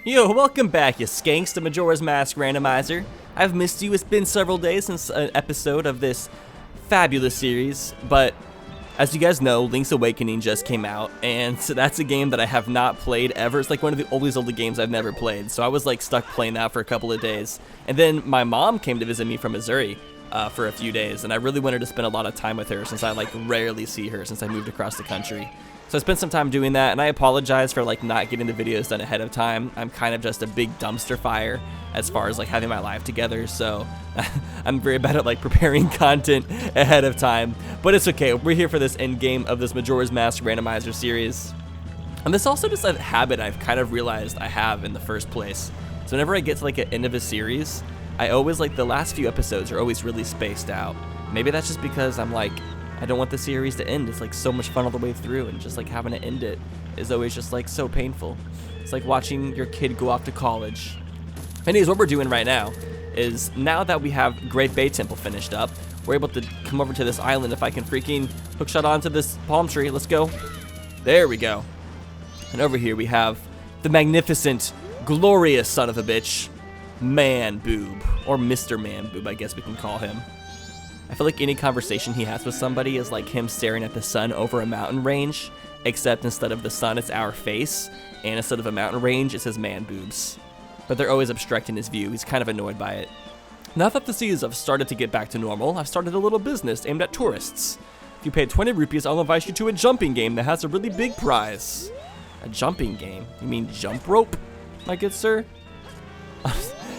Yo, welcome back, you skanks, to Majora's Mask Randomizer. I've missed you. It's been several days since an episode of this fabulous series, but as you guys know, Link's Awakening just came out, and so that's a game that I have not played ever. It's like one of the oldest games I've never played, so I was like stuck playing that for a couple of days. And then my mom came to visit me from Missouri for a few days, and I really wanted to spend a lot of time with her since I like rarely see her since I moved across the country. So I spent some time doing that, and I apologize for like not getting the videos done ahead of time. I'm kind of just a big dumpster fire as far as like having my life together, so I'm very bad at like preparing content ahead of time. But it's okay, we're here for this end game of this Majora's Mask Randomizer series. And this also just a habit I've kind of realized I have in the first place. So whenever I get to like an end of a series, I always like the last few episodes are always really spaced out. Maybe that's just because I'm like, I don't want the series to end. It's like so much fun all the way through, and just like having to end it is always just like so painful. It's like watching your kid go off to college. Anyways, what we're doing right now is, now that we have Great Bay Temple finished up, we're able to come over to this island. If I can freaking hookshot onto this palm tree, let's go. There we go. And over here we have the magnificent, glorious son of a bitch, Man Boob, or Mr. Man Boob, I guess we can call him. I feel like any conversation he has with somebody is like him staring at the sun over a mountain range, except instead of the sun, it's our face, and instead of a mountain range, it's his man boobs. But they're always obstructing his view. He's kind of annoyed by it. Now that the seas have started to get back to normal, I've started a little business aimed at tourists. If you pay 20 rupees, I'll invite you to a jumping game that has a really big prize. A jumping game? You mean jump rope, my good sir?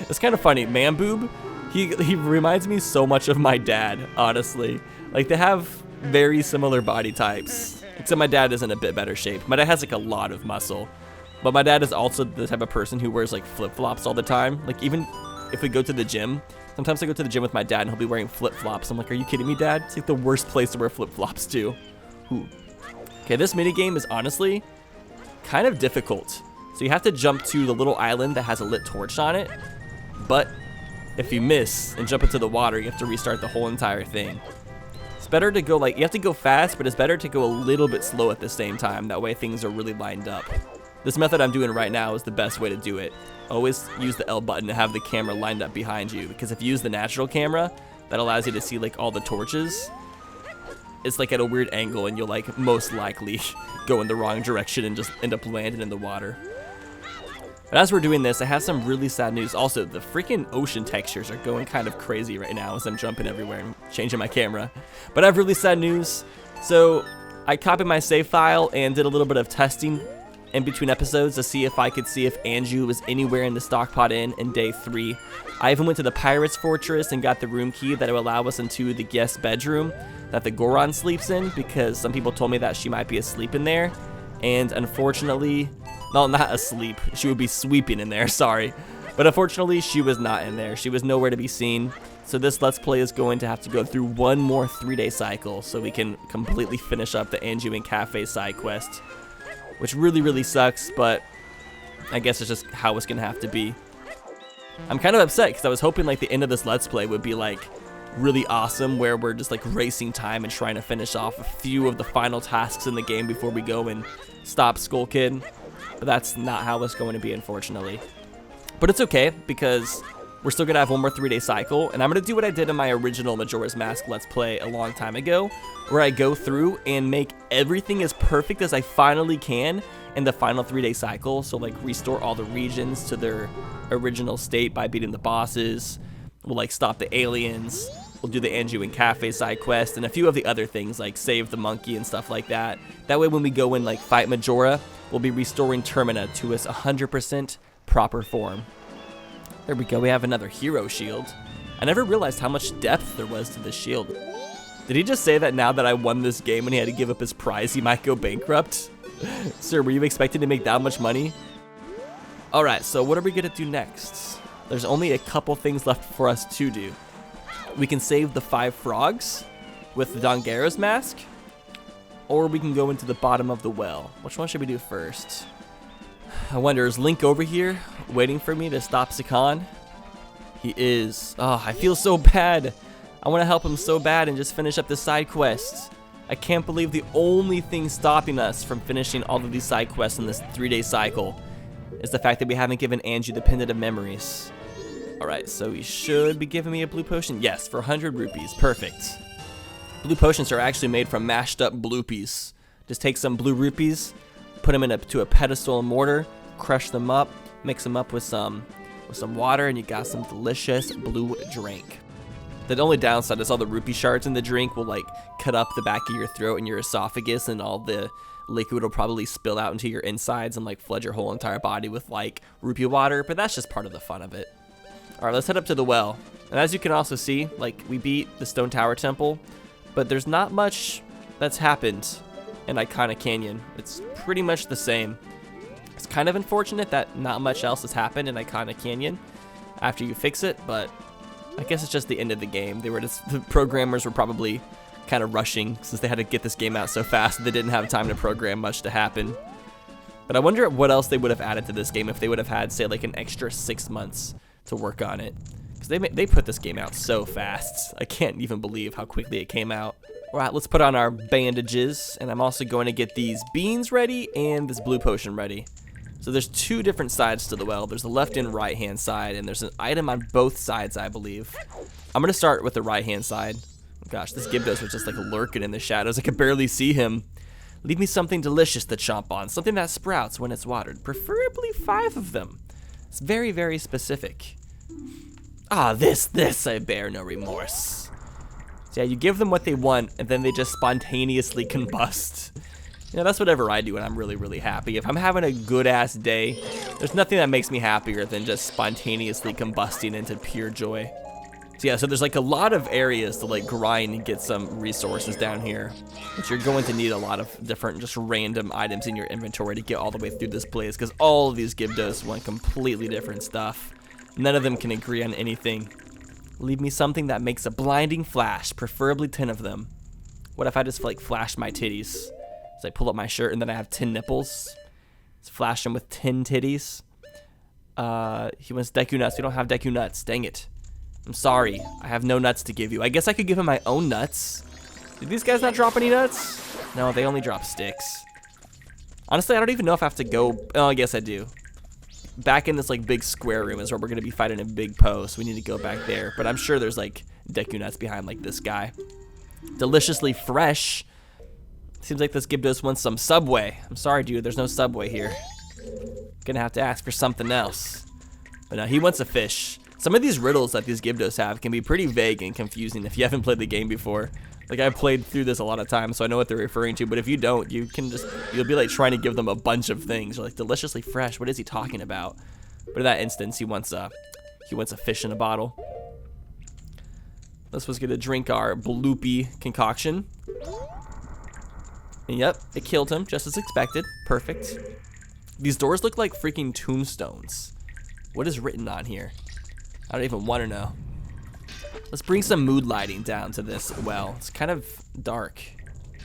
It's kind of funny. Man Boob, he reminds me so much of my dad, honestly. Like, they have very similar body types, except my dad is in a bit better shape. My dad has like a lot of muscle, but my dad is also the type of person who wears like flip-flops all the time. Like, even if we go to the gym, sometimes I go to the gym with my dad and he'll be wearing flip-flops. I'm like, are you kidding me, Dad? It's like the worst place to wear flip-flops to. Ooh. Okay, this minigame is honestly kind of difficult. So you have to jump to the little island that has a lit torch on it, but if you miss and jump into the water, you have to restart the whole entire thing. It's better to go like, you have to go fast, but it's better to go a little bit slow at the same time. That way things are really lined up. This method I'm doing right now is the best way to do it. Always use the L button to have the camera lined up behind you, because if you use the natural camera, that allows you to see like all the torches. It's like at a weird angle, and you'll like most likely go in the wrong direction and just end up landing in the water. But as we're doing this, I have some really sad news. Also, the freaking ocean textures are going kind of crazy right now as I'm jumping everywhere and changing my camera. But I have really sad news. So I copied my save file and did a little bit of testing in between episodes to see if I could see if Anju was anywhere in the Stockpot Inn in day 3. I even went to the Pirate's Fortress and got the room key that will allow us into the guest bedroom that the Goron sleeps in, because some people told me that she might be asleep in there. And unfortunately, no, not asleep. She would be sweeping in there, sorry. But unfortunately, she was not in there. She was nowhere to be seen. So this Let's Play is going to have to go through one more 3-day cycle so we can completely finish up the Anju and Cafe side quest. Which really, really sucks, but I guess it's just how it's going to have to be. I'm kind of upset because I was hoping like the end of this Let's Play would be like really awesome, where we're just like racing time and trying to finish off a few of the final tasks in the game before we go and stop Skull Kid. But that's not how it's going to be, unfortunately. But it's okay, because we're still going to have one more 3-day cycle, and I'm going to do what I did in my original Majora's Mask Let's Play a long time ago, where I go through and make everything as perfect as I finally can in the final 3-day cycle. So like restore all the regions to their original state by beating the bosses. We'll like stop the aliens. We'll do the Anju and Cafe side quest and a few of the other things like save the monkey and stuff like that. That way when we go and like fight Majora, we'll be restoring Termina to its 100% proper form. There we go, we have another hero shield. I never realized how much depth there was to this shield. Did he just say that now that I won this game and he had to give up his prize, he might go bankrupt? Sir, were you expecting to make that much money? Alright, so what are we gonna do next? There's only a couple things left for us to do. We can save the 5 frogs with the Dongera's mask, or we can go into the bottom of the well. Which one should we do first? I wonder, is Link over here waiting for me to stop Sakan? He is. Oh, I feel so bad. I want to help him so bad and just finish up the side quests. I can't believe the only thing stopping us from finishing all of these side quests in this 3-day cycle is the fact that we haven't given Angie the Pendant of Memories. Alright, so he should be giving me a blue potion. Yes, for 100 rupees. Perfect. Blue potions are actually made from mashed up bluepies. Just take some blue rupees, put them into a pedestal and mortar, crush them up, mix them up with some water, and you got some delicious blue drink. The only downside is all the rupee shards in the drink will like cut up the back of your throat and your esophagus, and all the liquid will probably spill out into your insides and like flood your whole entire body with like rupee water, but that's just part of the fun of it. All right, let's head up to the well. And as you can also see, like, we beat the Stone Tower Temple, but there's not much that's happened in Iconic Canyon. It's pretty much the same. It's kind of unfortunate that not much else has happened in Iconic Canyon after you fix it, but I guess it's just the end of the game. The programmers were probably kind of rushing since they had to get this game out so fast that they didn't have time to program much to happen. But I wonder what else they would have added to this game if they would have had, say, like an extra 6 months to work on it. Because they put this game out so fast. I can't even believe how quickly it came out. All right, let's put on our bandages, and I'm also going to get these beans ready and this blue potion ready. So there's 2 different sides to the well. There's the left and right hand side, and there's an item on both sides, I believe. I'm gonna start with the right hand side. Gosh, this Gyarados was just like lurking in the shadows. I could barely see him. Leave me something delicious to chomp on, something that sprouts when it's watered, preferably 5 of them. It's very, very specific. Ah, this, I bear no remorse. So yeah, you give them what they want, and then they just spontaneously combust. You know, that's whatever I do when I'm really, really happy. If I'm having a good-ass day, there's nothing that makes me happier than just spontaneously combusting into pure joy. So yeah, so there's like a lot of areas to like grind and get some resources down here. But you're going to need a lot of different just random items in your inventory to get all the way through this place, because all of these Gyarados want completely different stuff. None of them can agree on anything. Leave me something that makes a blinding flash, preferably 10 of them. What if I just like flash my titties? So I pull up my shirt and then I have 10 nipples. Let's flash them with 10 titties. He wants Deku Nuts. We don't have Deku Nuts. Dang it. I'm sorry. I have no nuts to give you. I guess I could give him my own nuts. Did these guys not drop any nuts? No, they only drop sticks. Honestly, I don't even know if I have to go. Oh, I guess I do. Back in this like big square room is where we're going to be fighting a big post. We need to go back there. But I'm sure there's like Deku Nuts behind like this guy. Deliciously fresh. Seems like this Gyarados wants some Subway. I'm sorry, dude. There's no Subway here. Gonna have to ask for something else. But no, he wants a fish. Some of these riddles that these Gyarados have can be pretty vague and confusing if you haven't played the game before. Like, I've played through this a lot of times, so I know what they're referring to. But if you don't, you'll be like trying to give them a bunch of things. You're like, deliciously fresh. What is he talking about? But in that instance, he wants a fish in a bottle. This was gonna drink our bloopy concoction. And yep, it killed him, just as expected. Perfect. These doors look like freaking tombstones. What is written on here? I don't even want to know. Let's bring some mood lighting down to this well. It's kind of dark.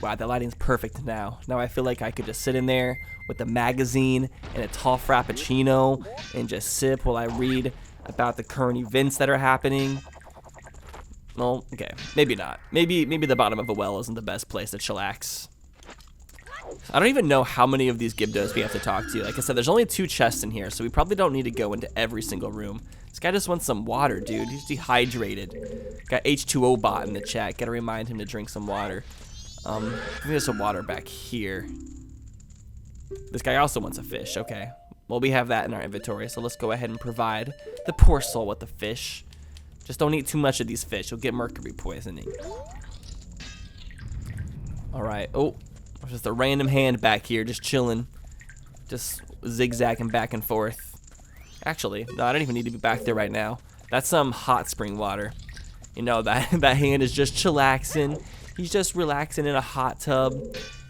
Wow, that lighting's perfect now. Now I feel like I could just sit in there with a magazine and a tall frappuccino and just sip while I read about the current events that are happening. Well, okay, maybe not. Maybe the bottom of a well isn't the best place to chillax. I don't even know how many of these Gyarados we have to talk to. Like I said, there's only 2 chests in here, so we probably don't need to go into every single room. This guy just wants some water, dude. He's dehydrated. Got H2O bot in the chat. Gotta remind him to drink some water. I think there's some water back here. This guy also wants a fish. Okay. Well, we have that in our inventory, so let's go ahead and provide the poor soul with the fish. Just don't eat too much of these fish. You'll get mercury poisoning. All right. Oh. There's just a random hand back here just chilling, just zigzagging back and forth. Actually, no, I don't even need to be back there right now. That's some hot spring water. You know, that hand is just chillaxing. He's just relaxing in a hot tub,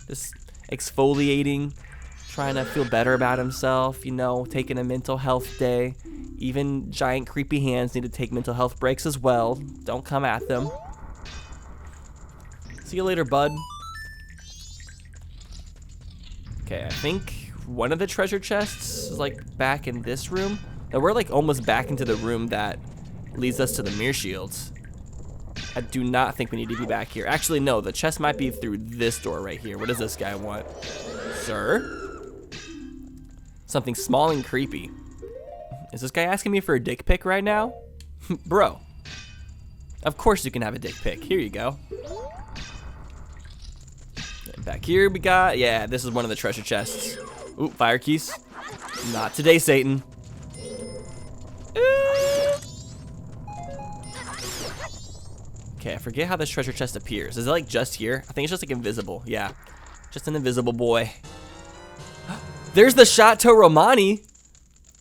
just exfoliating, trying to feel better about himself, you know, taking a mental health day. Even giant creepy hands need to take mental health breaks as well. Don't come at them. See you later, bud. Okay, I think one of the treasure chests is like back in this room. Now we're like almost back into the room that leads us to the mirror shields. I do not think we need to be back here. Actually, no, the chest might be through this door right here. What does this guy want? Sir? Something small and creepy. Is this guy asking me for a dick pic right now? Bro. Of course you can have a dick pic. Here you go. And back here we got, yeah, this is one of the treasure chests. Ooh, fire keys. Not today, Satan. Okay, I forget how this treasure chest appears. Is it like just here? I think it's just like invisible. Yeah, just an invisible boy. There's the Chateau Romani.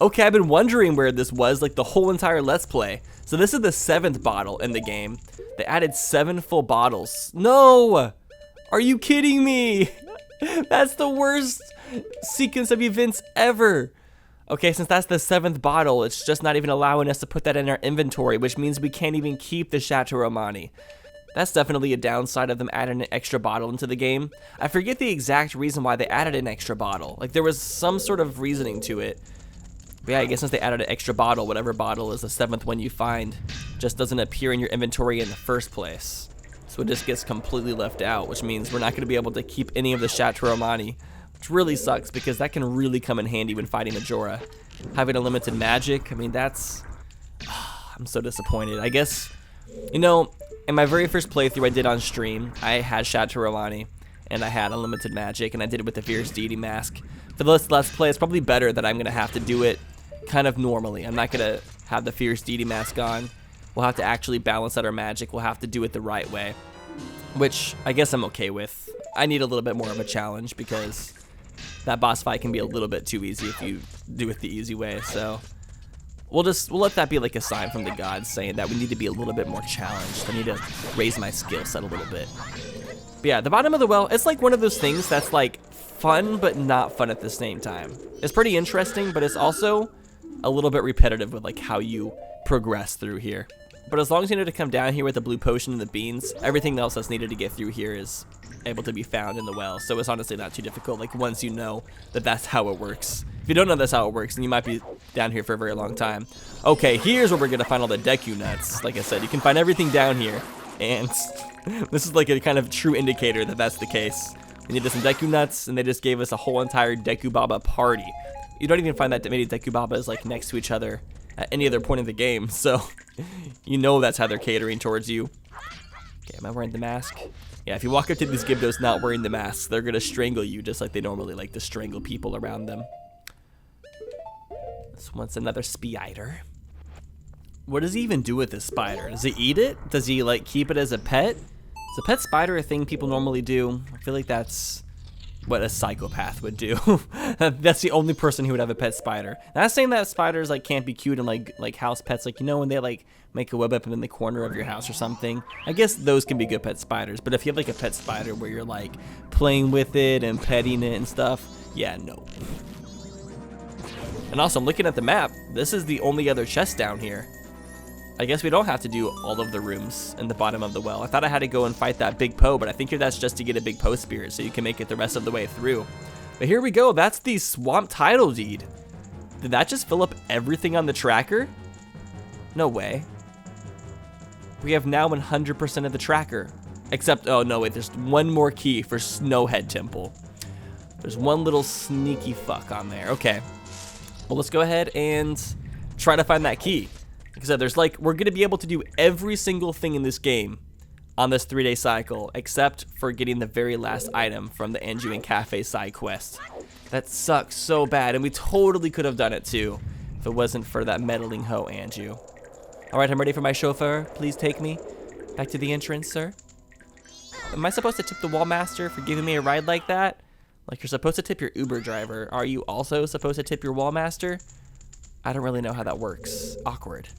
Okay, I've been wondering where this was like the whole entire Let's Play. So this is the 7th bottle in the game. They added 7 full bottles. No! Are you kidding me? That's the worst sequence of events ever. Okay, since that's the 7th bottle, it's just not even allowing us to put that in our inventory, which means we can't even keep the Chateau Romani. That's definitely a downside of them adding an extra bottle into the game. I forget the exact reason why they added an extra bottle. Like, there was some sort of reasoning to it. But yeah, I guess since they added an extra bottle, whatever bottle is the 7th one you find just doesn't appear in your inventory in the first place. So it just gets completely left out, which means we're not going to be able to keep any of the Chateau Romani. Which really sucks because that can really come in handy when fighting Majora. Having unlimited magic, I mean, that's... I'm so disappointed. I guess, you know, in my very first playthrough I did on stream, I had Chateau Romani, and I had unlimited magic, and I did it with the Fierce Deity mask. For this Let's Play, it's probably better that I'm going to have to do it kind of normally. I'm not going to have the Fierce Deity mask on. We'll have to actually balance out our magic. We'll have to do it the right way, which I guess I'm okay with. I need a little bit more of a challenge because that boss fight can be a little bit too easy if you do it the easy way. So we'll let that be like a sign from the gods saying that we need to be a little bit more challenged. I need to raise my skill set a little bit. But yeah, the bottom of the well, it's like one of those things that's like fun but not fun at the same time. It's pretty interesting, but it's also a little bit repetitive with like how you progress through here. But as long as you know to come down here with the blue potion and the beans, everything else that's needed to get through here is able to be found in the well. So it's honestly not too difficult, like once you know that that's how it works. If you don't know that's how it works, then you might be down here for a very long time. Okay, here's where we're gonna find all the Deku nuts. Like I said, you can find everything down here, and this is like a kind of true indicator that that's the case. We needed some Deku nuts, and they just gave us a whole entire Deku Baba party. You don't even find that many Deku Babas like next to each other at any other point in the game, so you know that's how they're catering towards you. Okay, am I wearing the mask? Yeah, if you walk up to these Gibdos not wearing the mask, they're gonna strangle you just like they normally like to strangle people around them. This one's another spider. What does he even do with this spider? Does he eat it? Does he like keep it as a pet? Is a pet spider a thing people normally do? I feel like that's what a psychopath would do. That's the only person who would have a pet spider. Not saying that spiders like can't be cute and like house pets, like you know when they like make a web up in the corner of your house or something. I guess those can be good pet spiders, but if you have like a pet spider where you're like playing with it and petting it and stuff, yeah, no. And also I'm looking at the map, this is the only other chest down here. I guess we don't have to do all of the rooms in the bottom of the well. I thought I had to go and fight that big Poe, but I think that's just to get a big Poe spirit so you can make it the rest of the way through. But here we go, that's the swamp title deed. Did that just fill up everything on the tracker? No way. We have now 100% of the tracker. Except, oh no wait, there's one more key for Snowhead Temple. There's one little sneaky fuck on there. Okay, well let's go ahead and try to find that key. Like I said, there's like, we're gonna be able to do every single thing in this game on this 3-day cycle, except for getting the very last item from the Anjuin Cafe side quest. That sucks so bad, and we totally could have done it too, if it wasn't for that meddling hoe Anju. Alright, I'm ready for my chauffeur. Please take me back to the entrance, sir. Am I supposed to tip the wall master for giving me a ride like that? Like you're supposed to tip your Uber driver. Are you also supposed to tip your wall master? I don't really know how that works. Awkward.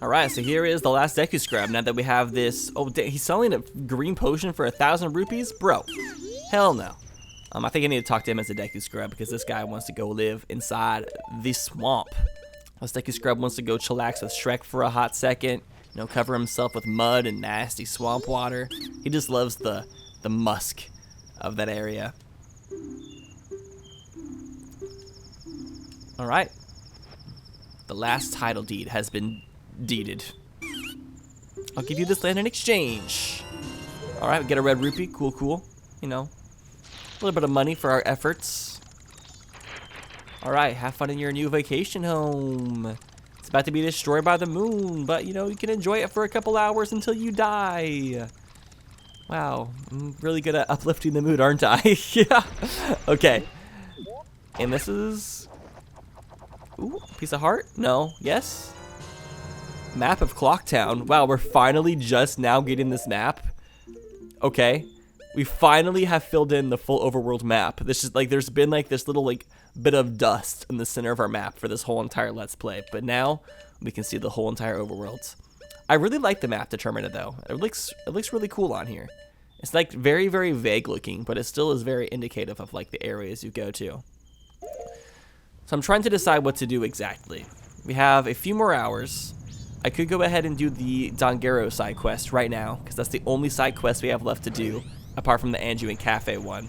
Alright, so here is the last Deku Scrub. Now that we have this... Oh, he's selling a green potion for 1,000 rupees? Bro, hell no. I think I need to talk to him as a Deku Scrub because this guy wants to go live inside the swamp. This Deku Scrub wants to go chillax with Shrek for a hot second. You know, cover himself with mud and nasty swamp water. He just loves the musk of that area. Alright. The last title deed has been deeded. I'll give you this land in exchange. Alright, we get a red rupee. Cool, cool. You know, a little bit of money for our efforts. Alright, have fun in your new vacation home. It's about to be destroyed by the moon, but you know, you can enjoy it for a couple hours until you die. Wow, I'm really good at uplifting the mood, aren't I? Yeah. Okay. And this is... Ooh, piece of heart? No. Yes? Map of Clocktown. Wow, we're finally just now getting this map. Okay. We finally have filled in the full overworld map. This is like, there's been like this little like bit of dust in the center of our map for this whole entire Let's Play. But now we can see the whole entire overworld. I really like the map to Termina though. It looks really cool on here. It's like very, very vague looking, but it still is very indicative of like the areas you go to. So I'm trying to decide what to do exactly. We have a few more hours. I could go ahead and do the Dongero side quest right now, because that's the only side quest we have left to do, apart from the Anju and Cafe one.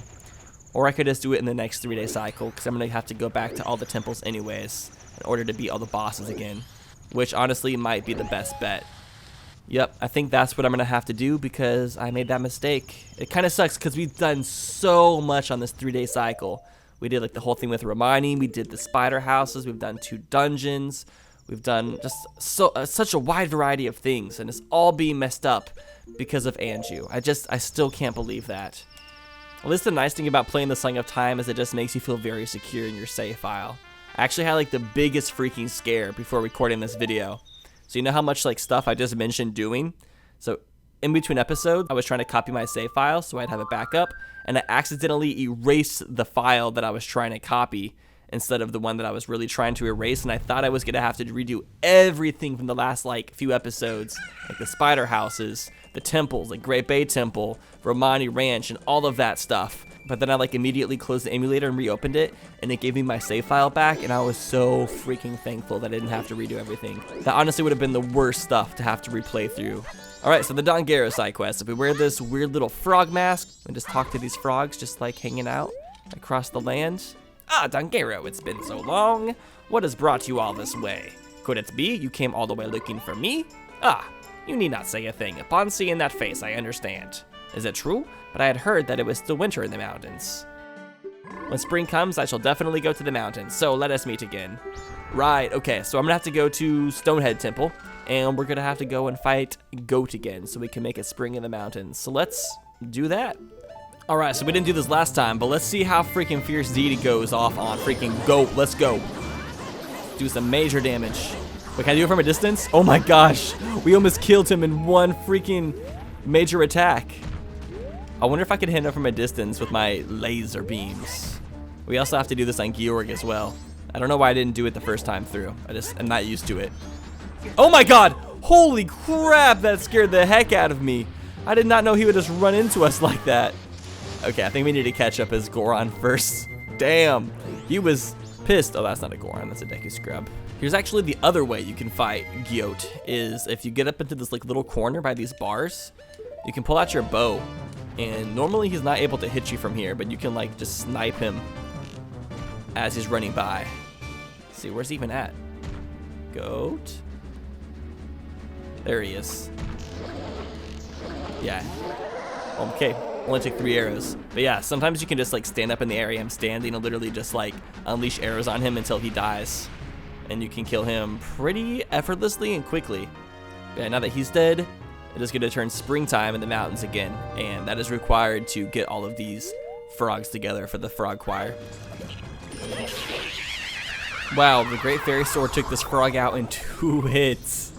Or I could just do it in the next 3-day cycle, because I'm going to have to go back to all the temples anyways, in order to beat all the bosses again. Which honestly might be the best bet. Yep, I think that's what I'm going to have to do, because I made that mistake. It kind of sucks, because we've done so much on this 3-day cycle. We did like the whole thing with Romani, we did the spider houses, we've done 2 dungeons. We've done just such a wide variety of things, and it's all being messed up because of Anju. I still can't believe that. At least the nice thing about playing the Song of Time is it just makes you feel very secure in your save file. I actually had like the biggest freaking scare before recording this video. So you know how much like stuff I just mentioned doing? So in between episodes, I was trying to copy my save file so I'd have a backup, and I accidentally erased the file that I was trying to copy instead of the one that I was really trying to erase, and I thought I was gonna have to redo everything from the last like few episodes, like the spider houses, the temples, like Great Bay Temple, Romani Ranch, and all of that stuff. But then I like immediately closed the emulator and reopened it, and it gave me my save file back, and I was so freaking thankful that I didn't have to redo everything. That honestly would have been the worst stuff to have to replay through. Alright, so the Dongero side quest. If we wear this weird little frog mask and just talk to these frogs, just like hanging out across the land. Ah, Dongero, it's been so long. What has brought you all this way? Could it be you came all the way looking for me? Ah, you need not say a thing. Upon seeing that face, I understand. Is it true? But I had heard that it was still winter in the mountains. When spring comes, I shall definitely go to the mountains, so let us meet again. Right, okay, so I'm gonna have to go to Snowhead Temple, and we're gonna have to go and fight Goat again, so we can make it spring in the mountains. So let's do that. Alright, so we didn't do this last time, but let's see how freaking Fierce Deity goes off on freaking Goat. Let's go. Do some major damage. Wait, can I do it from a distance? Oh my gosh, we almost killed him in one freaking major attack. I wonder if I could hit him from a distance with my laser beams. We also have to do this on Georg as well. I don't know why I didn't do it the first time through. I'm not used to it. Oh my god! Holy crap, that scared the heck out of me. I did not know he would just run into us like that. Okay, I think we need to catch up as Goron first. Damn, he was pissed. Oh, that's not a Goron, that's a Deku Scrub. Here's actually the other way you can fight Gyot, is if you get up into this like little corner by these bars, you can pull out your bow, and normally he's not able to hit you from here, but you can like just snipe him as he's running by. Let's see, where's he even at? Goat? There he is. Yeah. Okay. Only took 3 arrows. But yeah, sometimes you can just like stand up in the area I'm standing and literally just like unleash arrows on him until he dies. And you can kill him pretty effortlessly and quickly. But yeah, now that he's dead, it is going to turn springtime in the mountains again. And that is required to get all of these frogs together for the frog choir. Wow, the Great Fairy Sword took this frog out in 2 hits.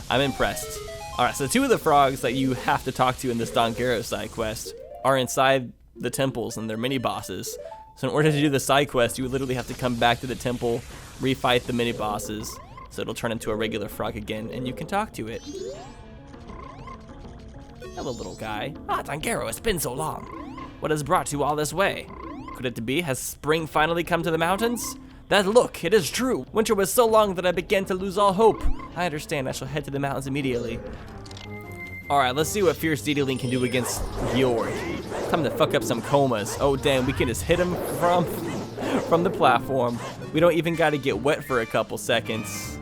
I'm impressed. Alright, so 2 of the frogs that you have to talk to in this Dongero side quest are inside the temples and they're mini bosses. So in order to do the side quest, you would literally have to come back to the temple, refight the mini bosses, so it'll turn into a regular frog again, and you can talk to it. Hello, little guy. Ah, Dongero, it's been so long. What has brought you all this way? Could it be? Has spring finally come to the mountains? That look, it is true. Winter was so long that I began to lose all hope. I understand, I shall head to the mountains immediately. Alright, let's see what Fierce Deity Link can do against Georg. Time to fuck up some comas. Oh damn, we can just hit him from the platform. We don't even gotta get wet for a couple seconds.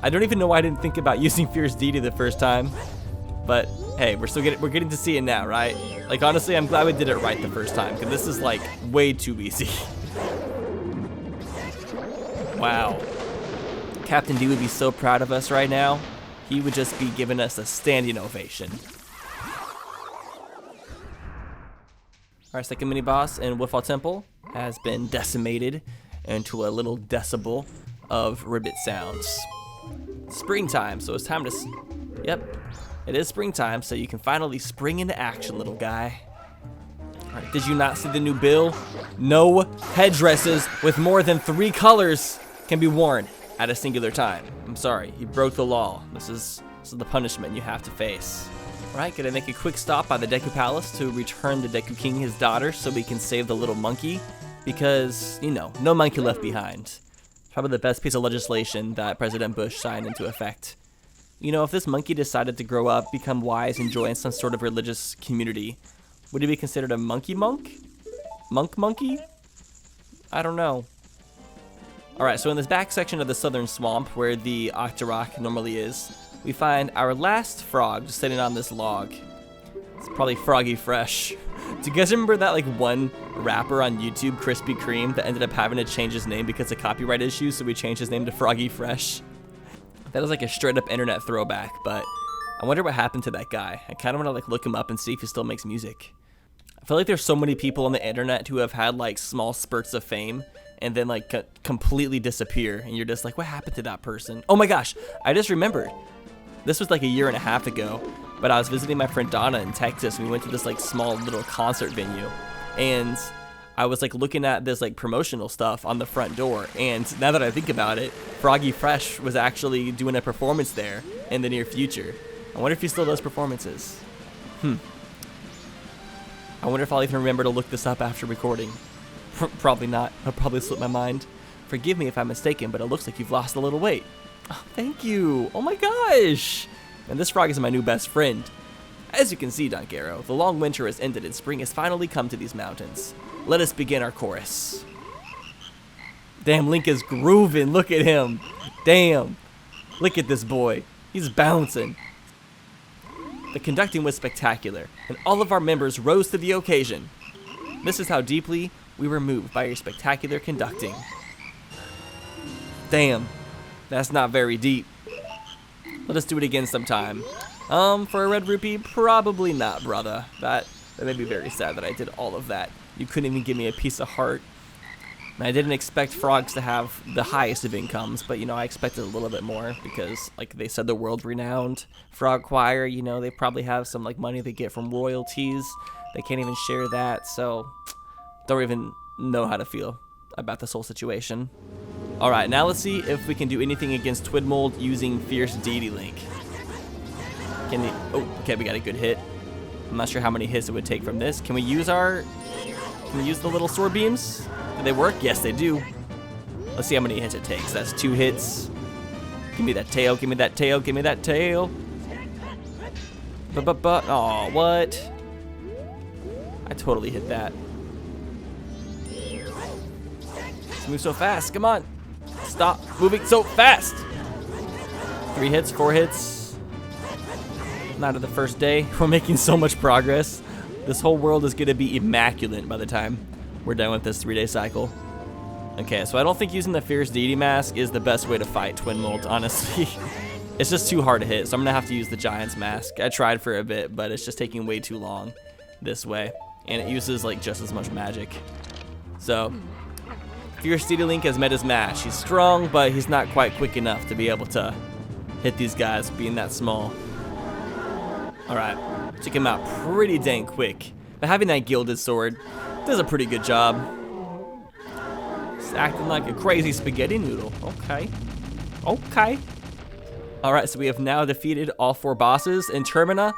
I don't even know why I didn't think about using Fierce Deity the first time. But hey, we're getting to see it now, right? Like honestly, I'm glad we did it right the first time, because this is like way too easy. Wow. Captain D would be so proud of us right now. He would just be giving us a standing ovation. Our second mini boss in Woodfall Temple has been decimated into a little decibel of ribbit sounds. Springtime, so it's time to... Yep, it is springtime, so you can finally spring into action, little guy. Alright, did you not see the new bill? No headdresses with more than 3 colors can be worn at a singular time. I'm sorry, you broke the law. This is the punishment you have to face. Right, gonna make a quick stop by the Deku Palace to return the Deku King his daughter so we can save the little monkey. Because, you know, no monkey left behind. Probably the best piece of legislation that President Bush signed into effect. You know, if this monkey decided to grow up, become wise, and join some sort of religious community, would he be considered a monkey monk? Monk monkey? I don't know. Alright, so in this back section of the southern swamp, where the Octorok normally is, we find our last frog just sitting on this log. It's probably Froggy Fresh. Do you guys remember that like one rapper on YouTube, Krispy Kreme, that ended up having to change his name because of copyright issues, so we changed his name to Froggy Fresh? That is like a straight up internet throwback, but I wonder what happened to that guy. I kind of want to like look him up and see if he still makes music. I feel like there's so many people on the internet who have had like small spurts of fame and then like completely disappear, and you're just like, what happened to that person? Oh my gosh, I just remembered. This was like a year and a half ago, but I was visiting my friend Donna in Texas, and we went to this like small little concert venue, and I was like looking at this like promotional stuff on the front door, and now that I think about it, Froggy Fresh was actually doing a performance there in the near future. I wonder if he still does performances. I wonder if I'll even remember to look this up after recording. Probably not. I'll probably slip my mind. Forgive me if I'm mistaken, but it looks like you've lost a little weight. Oh, thank you. Oh my gosh. And this frog is my new best friend. As you can see, Donkero, the long winter has ended and spring has finally come to these mountains. Let us begin our chorus. Damn, Link is grooving. Look at him. Damn. Look at this boy. He's bouncing. The conducting was spectacular, and all of our members rose to the occasion. This is how deeply we were moved by your spectacular conducting. Damn. That's not very deep. Let us do it again sometime. For a red rupee, probably not, brother. That made me very sad that I did all of that. You couldn't even give me a piece of heart. And I didn't expect frogs to have the highest of incomes, but, you know, I expected a little bit more because, like they said, the world-renowned frog choir, you know, they probably have some, like, money they get from royalties. They can't even share that, so don't even know how to feel about this whole situation. Alright, now let's see if we can do anything against Twidmold using Fierce Deity Link. Can we... Oh, okay, we got a good hit. I'm not sure how many hits it would take from this. Can we use our... Can we use the little sword beams? Do they work? Yes, they do. Let's see how many hits it takes. That's 2 hits. Give me that tail, give me that tail, give me that tail. Aw, what? I totally hit that. Let's move so fast, come on. Stop moving so fast. 3 hits, 4 hits. Not at the first day. We're making so much progress. This whole world is gonna be immaculate by the time we're done with this 3-day cycle. Okay, so I don't think using the Fierce Deity Mask is the best way to fight Twinmold, honestly. It's just too hard to hit, so I'm gonna have to use the Giant's Mask. I tried for a bit, but it's just taking way too long this way. And it uses like just as much magic. So, Fierce Deity Link has met his match. He's strong, but he's not quite quick enough to be able to hit these guys being that small. Alright, took him out pretty dang quick. But having that gilded sword does a pretty good job. It's acting like a crazy spaghetti noodle. Okay. Okay. Alright, so we have now defeated all 4 bosses in Termina,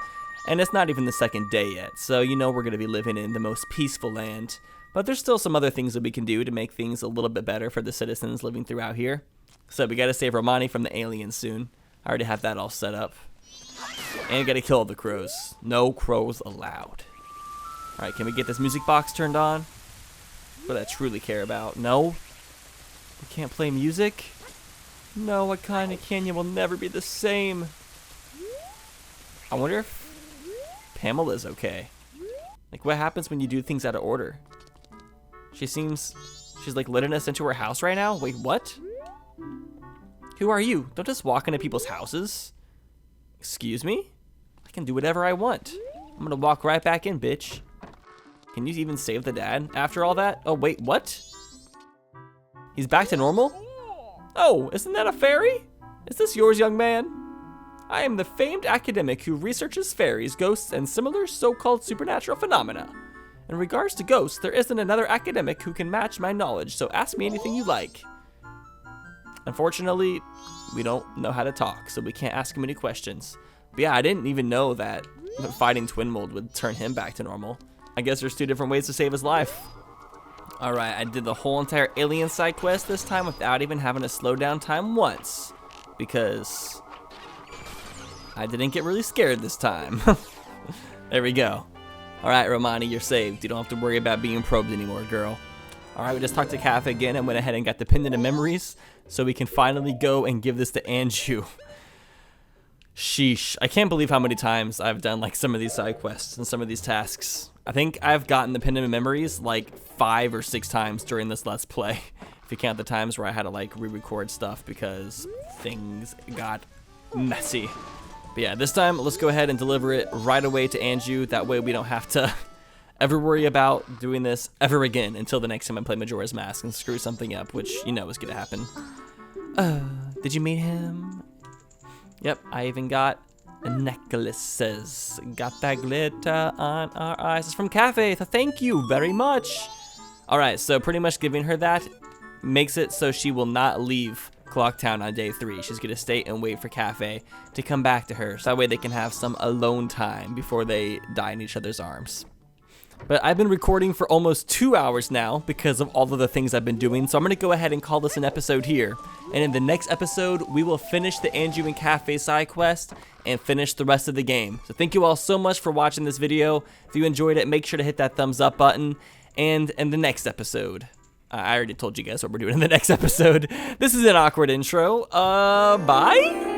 and it's not even the second day yet, so you know we're going to be living in the most peaceful land. But there's still some other things that we can do to make things a little bit better for the citizens living throughout here. So we got to save Romani from the aliens soon. I already have that all set up. And we got to kill all the crows. No crows allowed. Alright, can we get this music box turned on? What I truly care about. No? We can't play music? No, Wakanda Canyon will never be the same. I wonder if Pamela's okay. Like, what happens when you do things out of order? She's like letting us into her house right now? Wait, what? Who are you? Don't just walk into people's houses. Excuse me? I can do whatever I want. I'm gonna walk right back in, bitch. Can you even save the dad after all that? Oh, wait, what? He's back to normal? Oh, isn't that a fairy? Is this yours, young man? I am the famed academic who researches fairies, ghosts, and similar so-called supernatural phenomena. In regards to ghosts, there isn't another academic who can match my knowledge, so ask me anything you like. Unfortunately, we don't know how to talk, so we can't ask him any questions. But yeah, I didn't even know that fighting Twin Mold would turn him back to normal. I guess there's 2 different ways to save his life. Alright, I did the whole entire alien side quest this time without even having to slow down time once. Because I didn't get really scared this time. There we go. Alright, Romani, you're saved. You don't have to worry about being probed anymore, girl. Alright, we just talked to Kath again and went ahead and got the Pendant of Memories, so we can finally go and give this to Anju. Sheesh. I can't believe how many times I've done like some of these side quests and some of these tasks. I think I've gotten the Pendant of Memories like 5 or 6 times during this Let's Play. If you count the times where I had to like re-record stuff because things got messy. But yeah, this time let's go ahead and deliver it right away to Anju. That way we don't have to ever worry about doing this ever again until the next time I play Majora's Mask and screw something up, which you know is gonna happen. Did you meet him? Yep, I even got necklaces. Got that glitter on our eyes. It's from Cafe. Thank you very much. Alright, so pretty much giving her that makes it so she will not leave Clock Town on day 3. She's gonna stay and wait for Cafe to come back to her, so that way they can have some alone time before they die in each other's arms. But I've been recording for almost 2 hours now because of all of the things I've been doing, so I'm gonna go ahead and call this an episode here. And in the next episode, we will finish the Anju and Cafe side quest and finish the rest of the game. So thank you all so much for watching this video. If you enjoyed it, make sure to hit that thumbs up button. And in the next episode, I already told you guys what we're doing in the next episode. This is an awkward intro. Bye?